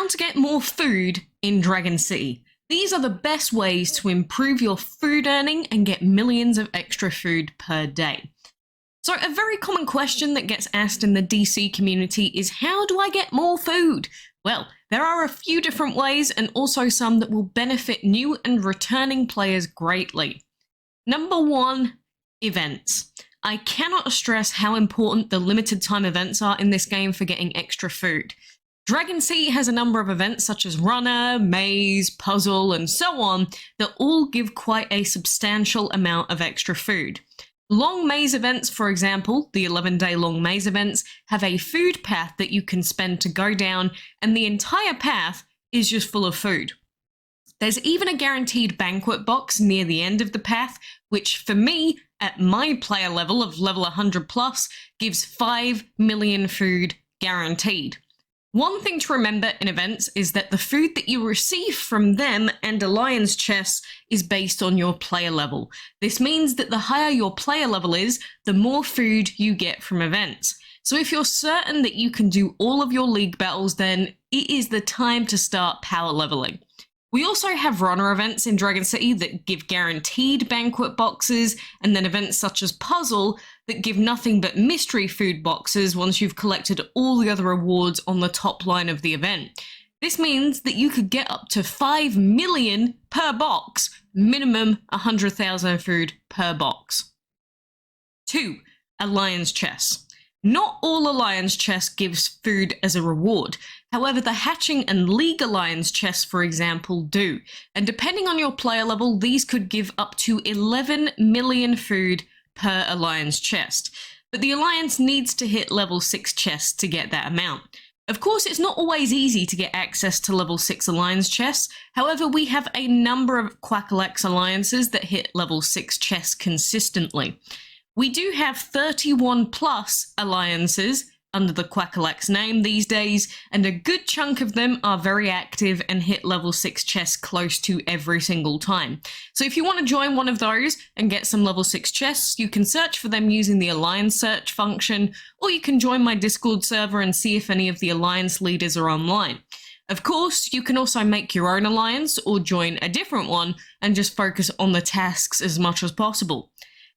how to get more food in Dragon City. These are the best ways to improve your food earning and get millions of extra food per day. So a very common question that gets asked in the DC community is, how do I get more food? Well, there are a few different ways and also some that will benefit new and returning players greatly. Number 1, events. I cannot stress how important the limited time events are in this game for getting extra food. Dragon City has a number of events such as Runner, Maze, Puzzle, and so on that all give quite a substantial amount of extra food. Long maze events, for example, the 11-day long maze events, have a food path that you can spend to go down, and the entire path is just full of food. There's even a guaranteed banquet box near the end of the path, which for me, at my player level of level 100 plus, gives 5 million food guaranteed. One thing to remember in events is that the food that you receive from them and Alliance chests is based on your player level. This means that the higher your player level is, the more food you get from events. So if you're certain that you can do all of your league battles, then it is the time to start power leveling. We also have runner events in Dragon City that give guaranteed banquet boxes, and then events such as Puzzle that give nothing but mystery food boxes once you've collected all the other rewards on the top line of the event. This means that you could get up to 5 million per box, minimum 100,000 food per box. 2. Alliance chests. Not all Alliance chests gives food as a reward. However, the Hatching and League Alliance chests, for example, do. And depending on your player level, these could give up to 11 million food per Alliance chest. But the Alliance needs to hit level 6 chests to get that amount. Of course, it's not always easy to get access to level 6 Alliance chests. However, we have a number of quackalakes alliances that hit level 6 chests consistently. We do have 31 plus alliances under the quackalakes name these days, and a good chunk of them are very active and hit level 6 chests close to every single time. So if you want to join one of those and get some level 6 chests, you can search for them using the Alliance search function, or you can join my Discord server and see if any of the Alliance leaders are online. Of course, you can also make your own alliance or join a different one and just focus on the tasks as much as possible.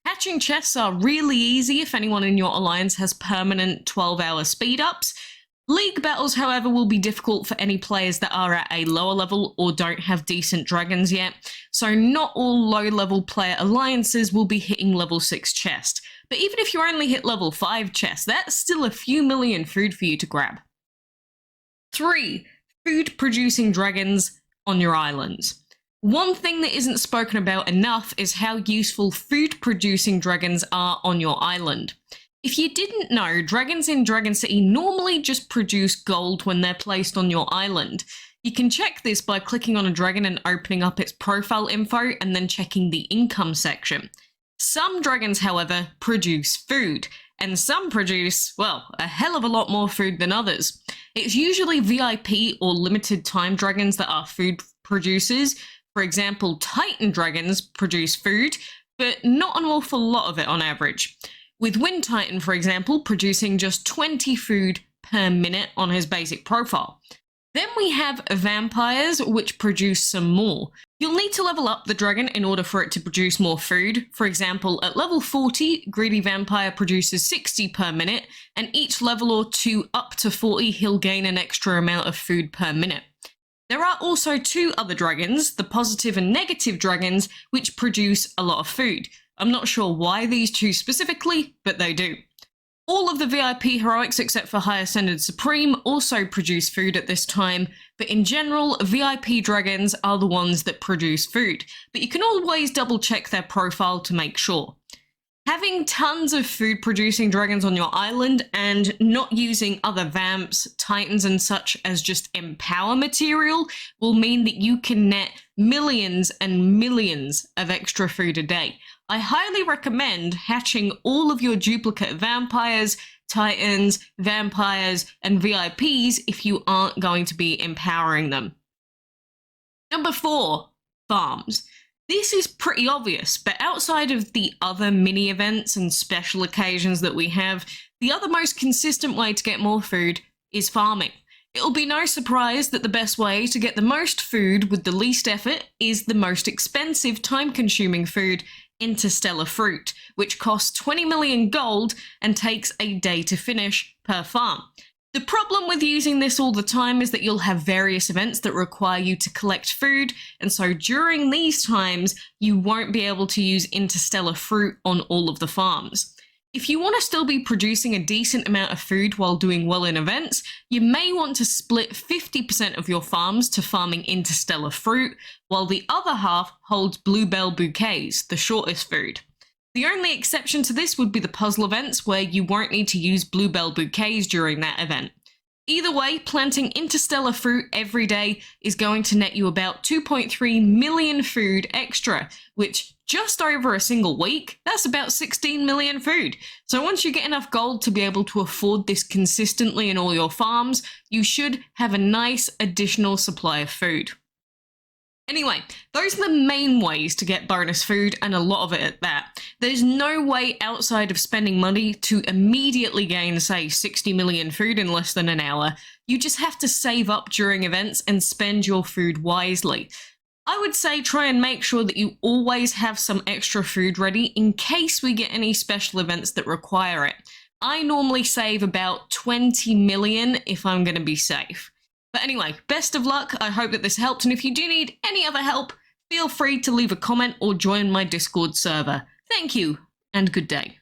Hatching chests are really easy if anyone in your alliance has permanent 12-hour speed-ups. League battles, however, will be difficult for any players that are at a lower level or don't have decent dragons yet, so not all low-level player alliances will be hitting level 6 chest. But even if you only hit level 5 chest, that's still a few million food for you to grab. 3. Food-producing dragons on your islands. One thing that isn't spoken about enough is how useful food-producing dragons are on your island. If you didn't know, dragons in Dragon City normally just produce gold when they're placed on your island. You can check this by clicking on a dragon and opening up its profile info and then checking the income section. Some dragons, however, produce food, and some produce, well, a hell of a lot more food than others. It's usually VIP or limited time dragons that are food producers. For example, Titan dragons produce food, but not an awful lot of it on average. With Wind Titan, for example, producing just 20 food per minute on his basic profile. Then we have vampires, which produce some more. You'll need to level up the dragon in order for it to produce more food. For example, at level 40, Greedy Vampire produces 60 per minute, and each level or 2 up to 40, he'll gain an extra amount of food per minute. There are also 2 other dragons, the positive and negative dragons, which produce a lot of food. I'm not sure why these 2 specifically, but they do. All of the VIP heroics except for High Ascended Supreme also produce food at this time, but in general, VIP dragons are the ones that produce food, but you can always double check their profile to make sure. Having tons of food producing dragons on your island and not using other vamps, titans and such as just empower material will mean that you can net millions and millions of extra food a day. I highly recommend hatching all of your duplicate vampires, titans, vampires, and VIPs if you aren't going to be empowering them. Number 4, farms. This is pretty obvious, but outside of the other mini events and special occasions that we have, the other most consistent way to get more food is farming. It'll be no surprise that the best way to get the most food with the least effort is the most expensive, time-consuming food, interstellar fruit, which costs 20 million gold and takes a day to finish per farm. The problem with using this all the time is that you'll have various events that require you to collect food, and so during these times, you won't be able to use interstellar fruit on all of the farms. If you want to still be producing a decent amount of food while doing well in events, you may want to split 50% of your farms to farming interstellar fruit, while the other half holds bluebell bouquets, the shortest food. The only exception to this would be the puzzle events, where you won't need to use bluebell bouquets during that event. Either way, planting interstellar fruit every day is going to net you about 2.3 million food extra, which just over a single week, that's about 16 million food. So once you get enough gold to be able to afford this consistently in all your farms, you should have a nice additional supply of food. Anyway, those are the main ways to get bonus food, and a lot of it at that. There's no way outside of spending money to immediately gain, say, 60 million food in less than an hour. You just have to save up during events and spend your food wisely. I would say try and make sure that you always have some extra food ready in case we get any special events that require it. I normally save about 20 million if I'm going to be safe. But anyway, best of luck. I hope that this helped, and if you do need any other help, feel free to leave a comment or join my Discord server. Thank you, and good day.